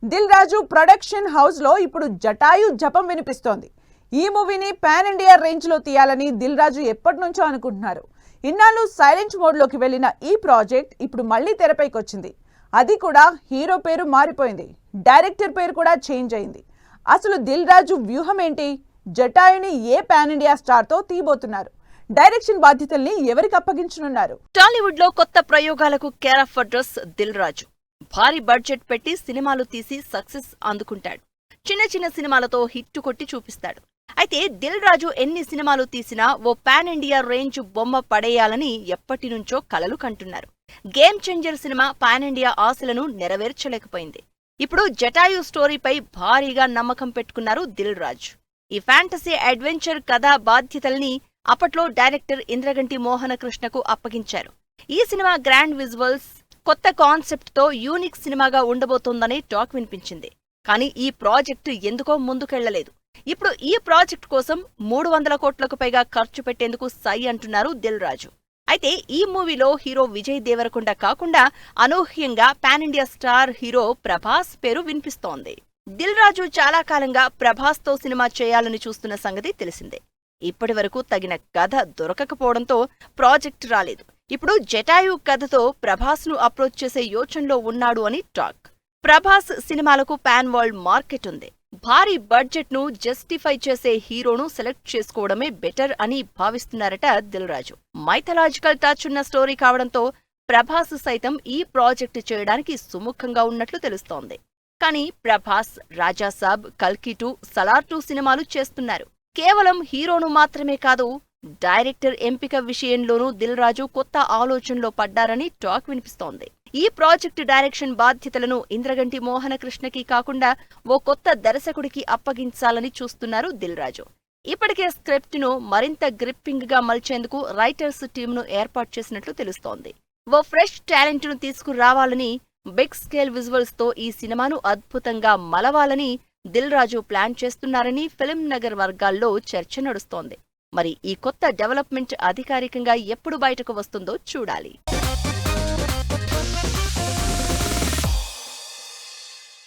Dil Raju production house లో ఇప్పుడు జటాయు జపం వినిపిస్తోంది. ఈ మూవీని పాన్ ఇండియా రేంజ్ లో తీయాలని దిల్ రాజు ఎప్పటి నుంచో అనుకుంటున్నారు. ఇన్నాళ్ళు సైలెంట్ మోడ్ లోకి వెళ్లిన ఈ ప్రాజెక్ట్ ఇప్పుడు మళ్ళీ తెరపైకి వచ్చింది. అది కూడా హీరో పేరు మారిపోయింది, డైరెక్టర్ పేరు కూడా చేంజ్ అయింది. అసలు దిల్ రాజు వ్యూహం ఏంటి? జటాయుని ఏ పాన్ ఇండియా స్టార్ తో తీయబోతున్నారు? డైరెక్షన్ బాధ్యతల్ని ఎవరికి అప్పగించనున్నారు? టాలీవుడ్ లో కొత్త ప్రయోగాలకు care of address Dil Raju. భారీ బడ్జెట్ పెట్టి సినిమాలు తీసి సక్సెస్ అందుకుంటాడు. చిన్న చిన్న సినిమాలతో హిట్ కొట్టి చూపిస్తాడు. అయితే దిల్ రాజు ఎన్ని సినిమాలు తీసినా ఓ పాన్ ఇండియా రేంజ్ బొమ్మ పడేయాలని ఎప్పటినుంచో కలలు కంటున్నారు. Game Changer cinema pan India ఆశలను నెరవేర్చలేకపోయింది. ఇప్పుడు జటాయు స్టోరీపై భారీగా నమ్మకం పెట్టుకున్నారు దిల్ రాజు. ఈ ఫ్యాంటసీ అడ్వెంచర్ కథా బాధ్యతల్ని అప్పట్లో డైరెక్టర్ ఇంద్రగంటి మోహనకృష్ణకు అప్పగించారు. ఈ సినిమా గ్రాండ్ విజువల్స్, కొత్త కాన్సెప్ట్ తో యూనిక్ సినిమాగా ఉండబోతోందనే టాక్ వినిపించింది. కానీ ఈ ప్రాజెక్టు ఎందుకో ముందుకెళ్లలేదు. ఇప్పుడు ఈ ప్రాజెక్ట్ కోసం 300 కోట్లకు పైగా ఖర్చు పెట్టేందుకు సై అంటున్నారు దిల్ రాజు. అయితే ఈ మూవీలో హీరో విజయ్ దేవరకొండ కాకుండా అనూహ్యంగా pan India star hero Prabhas పేరు వినిపిస్తోంది. దిల్ రాజు చాలా కాలంగా ప్రభాస్ తో సినిమా చేయాలని చూస్తున్న సంగతి తెలిసిందే. ఇప్పటి వరకు తగిన కథ దొరకకపోవడంతో ప్రాజెక్ట్ రాలేదు. ఇప్పుడు జటాయు కథతో ప్రభాస్ ను అప్రోచ్ చేసే యోచనలో ఉన్నాడు అని టాక్. ప్రభాస్ సినిమాలకు పాన్ వరల్డ్ మార్కెట్ ఉంది. భారీ బడ్జెట్ ను జస్టిఫై చేసే హీరోను సెలెక్ట్ చేసుకోవడమే బెటర్ అని భావిస్తున్నారట దిల్ రాజు. మైథలాజికల్ టచ్ ఉన్న స్టోరీ కావడంతో ప్రభాస్ సైతం ఈ ప్రాజెక్ట్ చేయడానికి సుముఖంగా ఉన్నట్లు తెలుస్తోంది. కానీ ప్రభాస్ రాజాసాబ్, కల్కి 2, సలార్ 2 సినిమాలు చేస్తున్నారు. కేవలం హీరోను మాత్రమే కాదు, డైరెక్టర్ ఎంపిక విషయంలోనూ దిల్ రాజు కొత్త ఆలోచనలో పడ్డారని టాక్ వినిపిస్తోంది. ఈ ప్రాజెక్టు డైరెక్షన్ బాధ్యతలను ఇంద్రగంటి మోహనకృష్ణకి కాకుండా ఓ కొత్త దర్శకుడికి అప్పగించాలని చూస్తున్నారు దిల్ రాజు. ఇప్పటికే స్క్రిప్ట్ ను మరింత గ్రిప్పింగ్ గా మలిచేందుకు రైటర్స్ టీంను ఏర్పాటు చేసినట్లు తెలుస్తోంది. ఓ ఫ్రెష్ టాలెంట్ ను తీసుకురావాలని, బిగ్ స్కేల్ విజువల్స్ తో ఈ సినిమాను అద్భుతంగా మలవాలని దిల్ రాజు ప్లాన్ చేస్తున్నారని ఫిల్మ్ నగర్ వర్గాల్లో చర్చ నడుస్తోంది. మరి ఈ కొత్త డెవలప్మెంట్ అధికారికంగా ఎప్పుడు బయటకు వస్తుందో చూడాలి.